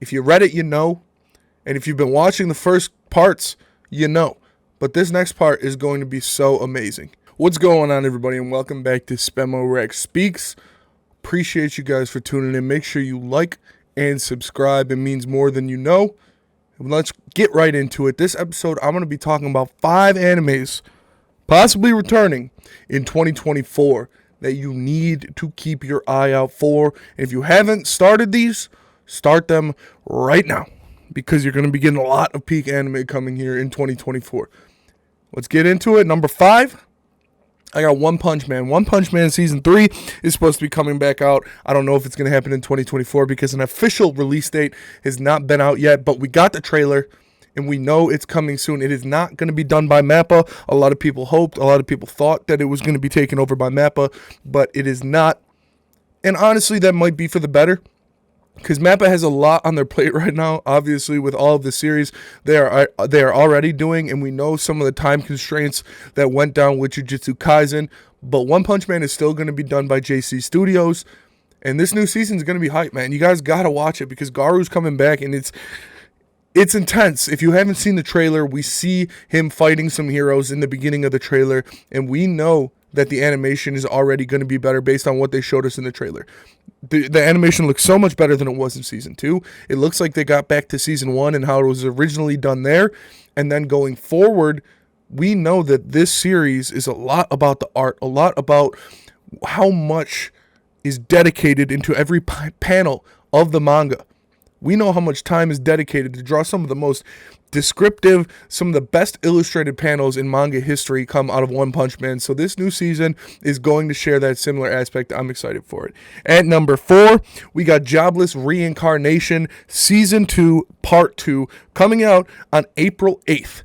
If you read it, you know. And if you've been watching the first parts, you know. But this next part is going to be so amazing. What's going on, everybody, and welcome back to Spemo Rex Speaks. Appreciate you guys for tuning in. Make sure you like and subscribe. It means more than you know. Let's get right into it. This episode, I'm going to be talking about 5 animes possibly returning in 2024 that you need to keep your eye out for. And if you haven't started these, start them right now, because you're going to be getting a lot of peak anime coming here in 2024. Let's get into it. Number 5, I got One Punch Man. One Punch Man Season 3 is supposed to be coming back out. I don't know if it's going to happen in 2024 because an official release date has not been out yet, but we got the trailer, and we know it's coming soon. It is not going to be done by MAPPA. A lot of people hoped, a lot of people thought that it was going to be taken over by MAPPA, but it is not. And honestly, that might be for the better, because MAPPA has a lot on their plate right now. Obviously, with all of the series they are already doing, and we know some of the time constraints that went down with Jujutsu Kaisen. But One Punch Man is still going to be done by JC Studios, and this new season is going to be hype, man. You guys got to watch it because Garu's coming back, and it's intense. If you haven't seen the trailer, we see him fighting some heroes in the beginning of the trailer, and we know that the animation is already going to be better based on what they showed us in the trailer. The animation looks so much better than it was in Season 2. It looks like they got back to Season 1 and how it was originally done there. And then going forward, we know that this series is a lot about the art, a lot about how much is dedicated into every panel of the manga. We know how much time is dedicated to draw some of the most descriptive, some of the best illustrated panels in manga history come out of One Punch Man. So this new season is going to share that similar aspect. I'm excited for it. At number 4, we got Jobless Reincarnation Season 2 Part 2 coming out on April 8th,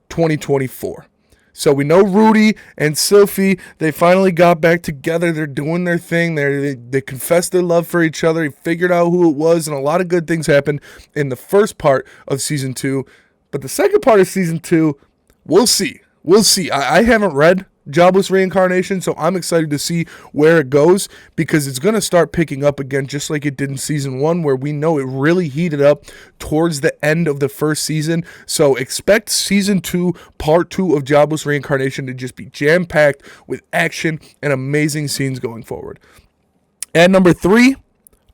2024. So we know Rudy and Sylphie, they finally got back together. They're doing their thing. They confessed their love for each other. He figured out who it was, and a lot of good things happened in the first part of Season 2. But the second part of Season 2, we'll see. We'll see. I haven't read Jobless Reincarnation, so I'm excited to see where it goes, because it's going to start picking up again just like it did in Season 1, where we know it really heated up towards the end of the first season. So expect Season 2, Part 2 of Jobless Reincarnation to just be jam-packed with action and amazing scenes going forward. At number 3,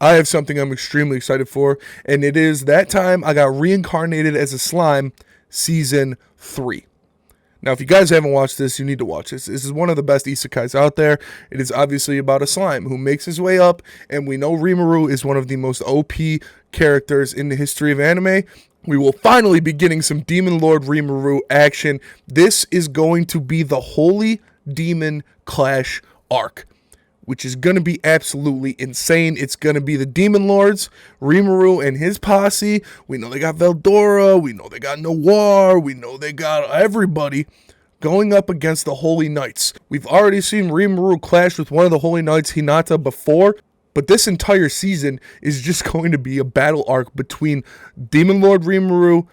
I have something I'm extremely excited for, and it is That Time I Got Reincarnated as a Slime Season 3. Now, if you guys haven't watched this, you need to watch this. This is one of the best isekais out there. It is obviously about a slime who makes his way up, and we know Rimuru is one of the most OP characters in the history of anime. We will finally be getting some Demon Lord Rimuru action. This is going to be the Holy Demon Clash arc, which is going to be absolutely insane. It's going to be the Demon Lords, Rimuru and his posse. We know they got Veldora. We know they got Noir. We know they got everybody going up against the Holy Knights. We've already seen Rimuru clash with one of the Holy Knights, Hinata, before, but this entire season is just going to be a battle arc between Demon Lord Rimuru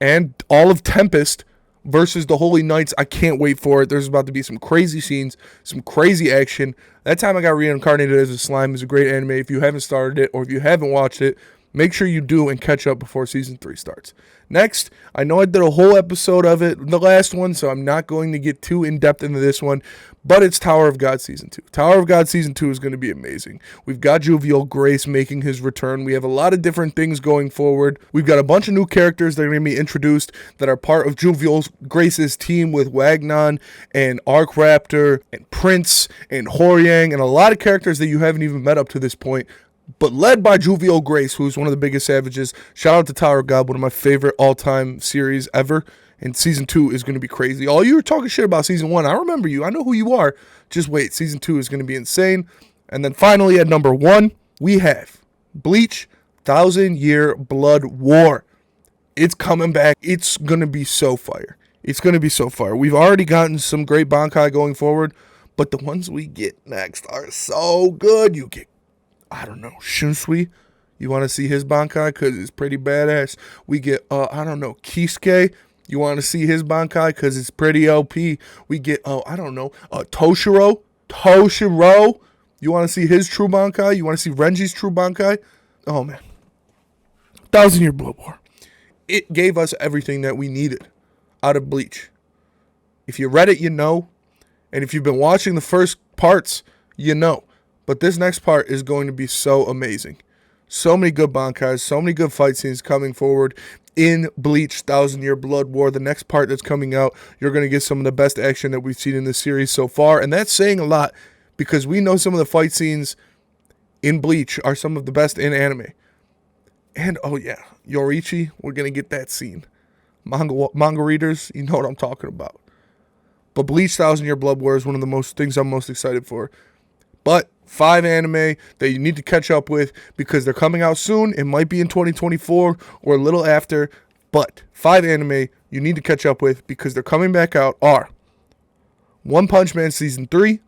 and all of Tempest versus the Holy Knights. I can't wait for it. There's about to be some crazy scenes, some crazy action. That Time I Got Reincarnated as a Slime is a great anime. If you haven't started it or if you haven't watched it, make sure you do and catch up before Season 3 starts. Next, I know I did a whole episode of it, the last one, so I'm not going to get too in-depth into this one, but it's Tower of God Season 2. Tower of God Season 2 is going to be amazing. We've got Jovial Grace making his return. We have a lot of different things going forward. We've got a bunch of new characters that are going to be introduced that are part of Jovial Grace's team, with Wagnon and Arc Raptor and Prince and Horyang and a lot of characters that you haven't even met up to this point, but led by Jovial Grace, who's one of the biggest savages. Shout out to Tower of God, one of my favorite all-time series ever. And Season 2 is going to be crazy. All you were talking shit about Season 1, I remember you. I know who you are. Just wait. Season 2 is going to be insane. And then finally, at number 1, we have Bleach 1,000-Year Blood War. It's coming back. It's going to be so fire. It's going to be so fire. We've already gotten some great Bankai going forward, but the ones we get next are so good. You get, I don't know, Shunsui. You want to see his Bankai because it's pretty badass. We get, I don't know, Kisuke. You want to see his Bankai because it's pretty OP. We get, I don't know, Toshiro. You want to see his true Bankai? You want to see Renji's true Bankai? Oh, man. Thousand Year Blood War. It gave us everything that we needed out of Bleach. If you read it, you know. And if you've been watching the first parts, you know. But this next part is going to be so amazing. So many good bankais, so many good fight scenes coming forward in Bleach Thousand Year Blood War. The next part that's coming out, you're going to get some of the best action that we've seen in this series so far. And that's saying a lot because we know some of the fight scenes in Bleach are some of the best in anime. And, oh yeah, Yoriichi, we're going to get that scene. Manga readers, you know what I'm talking about. But Bleach Thousand Year Blood War is one of the most things I'm most excited for. But 5 anime that you need to catch up with because they're coming out soon. It might be in 2024 or a little after. But 5 anime you need to catch up with because they're coming back out are One Punch Man Season 3,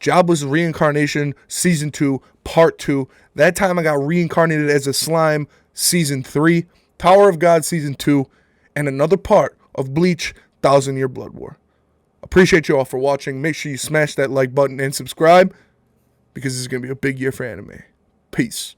Jobless Reincarnation Season 2, Part 2. That time I got reincarnated as a slime, Season 3, Tower of God Season 2, and another part of Bleach Thousand Year Blood War. Appreciate you all for watching. Make sure you smash that like button and subscribe because this is going to be a big year for anime. Peace.